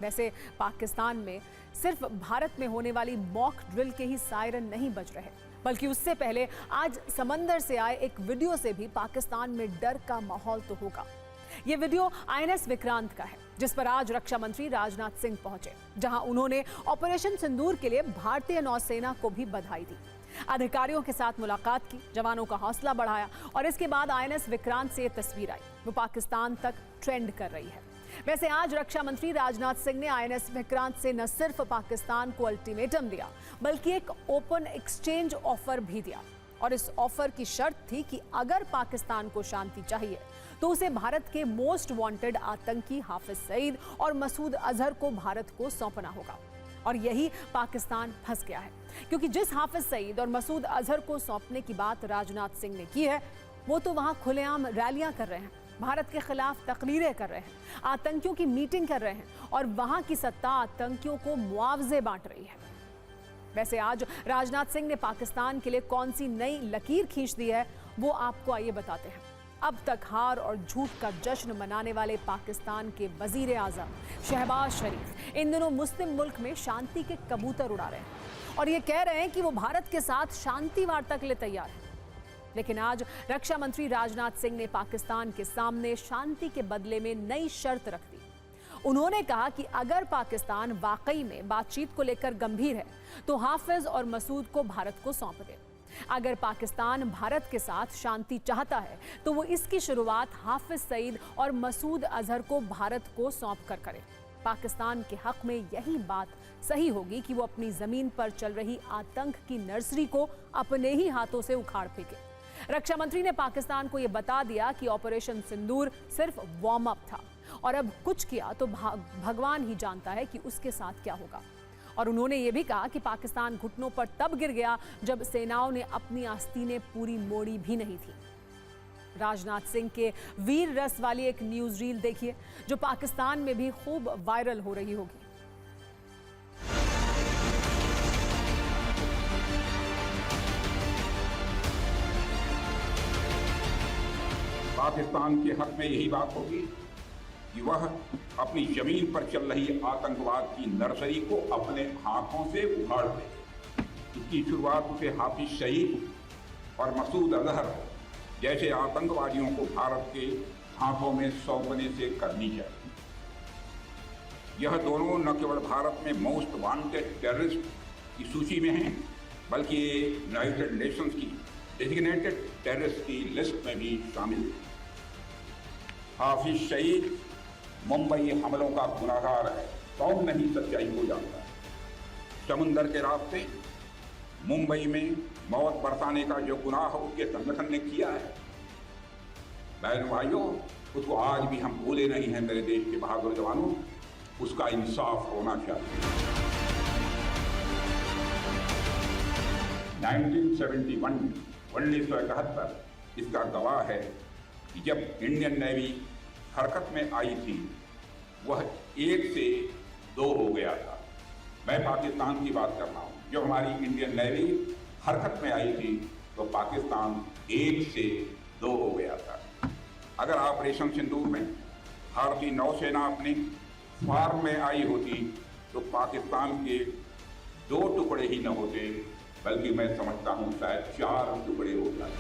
वैसे पाकिस्तान में सिर्फ भारत में होने वाली मॉक ड्रिल के ही सायरन नहीं बज रहे, बल्कि उससे पहले आज समंदर से आए एक वीडियो से भी पाकिस्तान में डर का माहौल तो होगा। ये वीडियो आईएनएस विक्रांत का है, जिस पर आज रक्षा मंत्री राजनाथ सिंह पहुंचे, जहां उन्होंने ऑपरेशन सिंदूर के लिए भारतीय नौसेना को भी बधाई दी, अधिकारियों के साथ मुलाकात की, जवानों का हौसला बढ़ाया और इसके बाद आईएनएस विक्रांत से ये तस्वीर आई, वो पाकिस्तान तक ट्रेंड कर रही है। वैसे आज रक्षा मंत्री राजनाथ सिंह ने आईएनएस विक्रांत से न सिर्फ पाकिस्तान को अल्टीमेटम दिया, बल्कि एक ओपन एक्सचेंज ऑफर भी दिया। और इस ऑफर की शर्त थी कि अगर पाकिस्तान को शांति चाहिए तो उसे भारत के मोस्ट वांटेड आतंकी हाफिज सईद और मसूद अजहर को भारत को सौंपना होगा। और यही पाकिस्तान फंस गया है, क्योंकि जिस हाफिज सईद और मसूद अजहर को सौंपने की बात राजनाथ सिंह ने की है, वो तो वहां खुलेआम रैलियां कर रहे हैं, भारत के खिलाफ तकरीरें कर रहे हैं, आतंकियों की मीटिंग कर रहे हैं और वहां की सत्ता आतंकियों को मुआवजे बांट रही है। वैसे आज राजनाथ सिंह ने पाकिस्तान के लिए कौन सी नई लकीर खींच दी है, वो आपको आइए बताते हैं। अब तक हार और झूठ का जश्न मनाने वाले पाकिस्तान के वजीर आजम शहबाज शरीफ इन दिनों मुस्लिम मुल्क में शांति के कबूतर उड़ा रहे हैं और ये कह रहे हैं कि वो भारत के साथ शांति वार्ता के लिए तैयार है। लेकिन आज रक्षा मंत्री राजनाथ सिंह ने पाकिस्तान के सामने शांति के बदले में नई शर्त रख दी। उन्होंने कहा कि अगर पाकिस्तान वाकई में बातचीत को लेकर गंभीर है तो हाफिज और मसूद को भारत को सौंप दे। अगर पाकिस्तान भारत के साथ शांति चाहता है तो वो इसकी शुरुआत हाफिज सईद और मसूद अजहर को भारत को सौंप कर करे। पाकिस्तान के हक में यही बात सही होगी कि वो अपनी जमीन पर चल रही आतंक की नर्सरी को अपने ही हाथों से उखाड़ फेंके। रक्षा मंत्री ने पाकिस्तान को यह बता दिया कि ऑपरेशन सिंदूर सिर्फ वार्म अप था और अब कुछ किया तो भगवान ही जानता है कि उसके साथ क्या होगा। और उन्होंने ये भी कहा कि पाकिस्तान घुटनों पर तब गिर गया जब सेनाओं ने अपनी आस्तीनें पूरी मोड़ी भी नहीं थी। राजनाथ सिंह के वीर रस वाली एक न्यूज रील देखिए, जो पाकिस्तान में भी खूब वायरल हो रही होगी। पाकिस्तान के हक में यही बात होगी कि वह अपनी जमीन पर चल रही आतंकवाद की नर्सरी को अपने हाथों से उखाड़ दे। इसकी शुरुआत उसे हाफिज सईद और मसूद अजहर जैसे आतंकवादियों को भारत के हाथों में सौंपने से करनी चाहिए। यह दोनों न केवल भारत में मोस्ट वांटेड टेररिस्ट की सूची में हैं, बल्कि यूनाइटेड नेशंस की डेजिग्नेटेड टेररिस्ट की लिस्ट में भी शामिल है। हाफिज सईद मुंबई हमलों का गुनाहगार है, कौन नहीं सच्चाई को जानता है। समुंदर के रास्ते मुंबई में मौत बरसाने का जो गुनाह उसके संगठन ने किया है, बहन भाइयों, उसको आज भी हम भूले नहीं हैं। मेरे देश के बहादुर जवानों, उसका इंसाफ होना चाहिए। 1971 इसका गवाह है कि जब इंडियन नेवी हरकत में आई थी, वह 1 से 2 हो गया था। मैं पाकिस्तान की बात कर रहा हूँ। जब हमारी इंडियन नेवी हरकत में आई थी तो पाकिस्तान 1 से 2 हो गया था। अगर ऑपरेशन सिंदूर में भारतीय नौसेना अपनी फार्म में आई होती तो पाकिस्तान के 2 टुकड़े ही न होते, बल्कि मैं समझता हूँ शायद 4 टुकड़े हो जाते।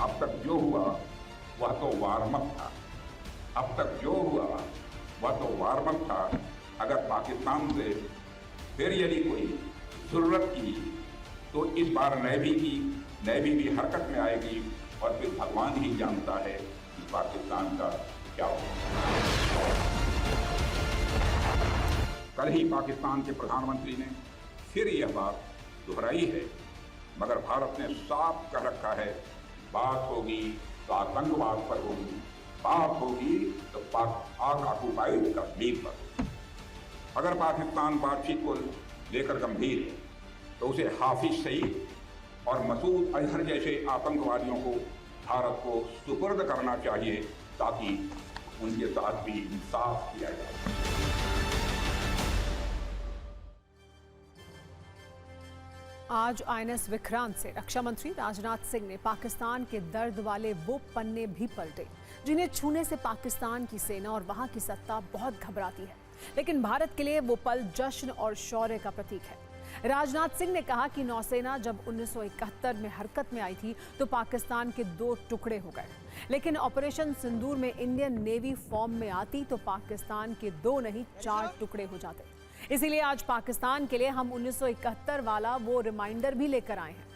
अब तक जो हुआ वह तो वार्म अप था। अब तक जो हुआ वह तो वार्म अप था। अगर पाकिस्तान से फिर यदि कोई जरूरत की तो इस बार नेवी भी हरकत में आएगी और फिर भगवान ही जानता है कि पाकिस्तान का क्या होगा। कल ही पाकिस्तान के प्रधानमंत्री ने फिर यह बात दोहराई है, मगर भारत ने साफ कर रखा है, बात होगी तो आतंकवाद पर होगी, बात होगी तो पाक ऑक्युपाइड कश्मीर पर। अगर पाकिस्तान बातचीत को लेकर गंभीर है तो उसे हाफिज सईद और मसूद अजहर जैसे आतंकवादियों को भारत को सुपुर्द करना चाहिए, ताकि उनके साथ भी इंसाफ किया जाए। आज आईएनएस विक्रांत से रक्षा मंत्री राजनाथ सिंह ने पाकिस्तान के दर्द वाले वो पन्ने भी पलटे जिन्हें छूने से पाकिस्तान की सेना और वहां की सत्ता बहुत घबराती है। लेकिन भारत के लिए वो पल जश्न और शौर्य का प्रतीक है। राजनाथ सिंह ने कहा कि नौसेना जब 1971 में हरकत में आई थी तो पाकिस्तान के 2 टुकड़े हो गए, लेकिन ऑपरेशन सिंदूर में इंडियन नेवी फॉर्म में आती तो पाकिस्तान के 2 नहीं 4 टुकड़े हो जाते। इसीलिए आज पाकिस्तान के लिए हम 1971 वाला वो रिमाइंडर भी लेकर आए हैं।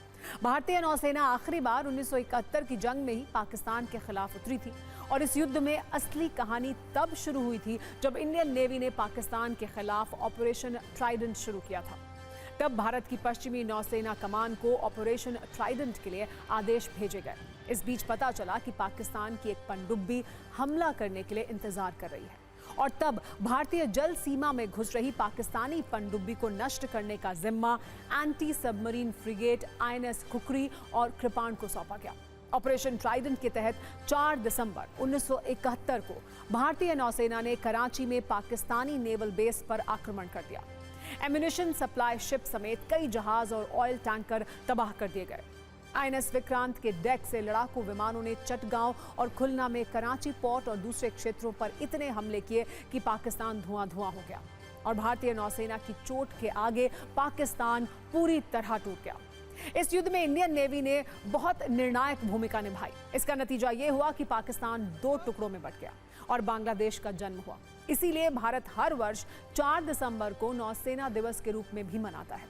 भारतीय नौसेना आखिरी बार 1971 की जंग में ही पाकिस्तान के खिलाफ उतरी थी और इस युद्ध में असली कहानी तब शुरू हुई थी जब इंडियन नेवी ने पाकिस्तान के खिलाफ ऑपरेशन ट्राइडेंट शुरू किया था। तब भारत की पश्चिमी नौसेना कमान को ऑपरेशन ट्राइडेंट के लिए आदेश भेजे गए। इस बीच पता चला कि पाकिस्तान की एक पनडुब्बी हमला करने के लिए इंतजार कर रही है और तब भारतीय जल सीमा में घुस रही पाकिस्तानी पनडुब्बी को नष्ट करने का जिम्मा anti submarine frigate INS khukri और कृपाण को सौंपा गया। ऑपरेशन ट्राइडेंट के तहत 4 दिसंबर 1971 को भारतीय नौसेना ने कराची में पाकिस्तानी नेवल बेस पर आक्रमण कर दिया। एम्यूनिशन सप्लाई शिप समेत कई जहाज और ऑयल टैंकर तबाह कर दिए गए। INS विक्रांत के डेक से लड़ाकू विमानों ने चटगांव और खुलना में कराची पोर्ट और दूसरे क्षेत्रों पर इतने हमले किए कि पाकिस्तान धुआं-धुआं हो गया और भारतीय नौसेना की चोट के आगे पाकिस्तान पूरी तरह टूट गया। इस युद्ध में इंडियन नेवी ने बहुत निर्णायक भूमिका निभाई। इसका नतीजा ये हुआ कि पाकिस्तान 2 टुकड़ों में बंट गया और बांग्लादेश का जन्म हुआ। इसीलिए भारत हर वर्ष 4 दिसंबर को नौसेना दिवस के रूप में भी मनाता है।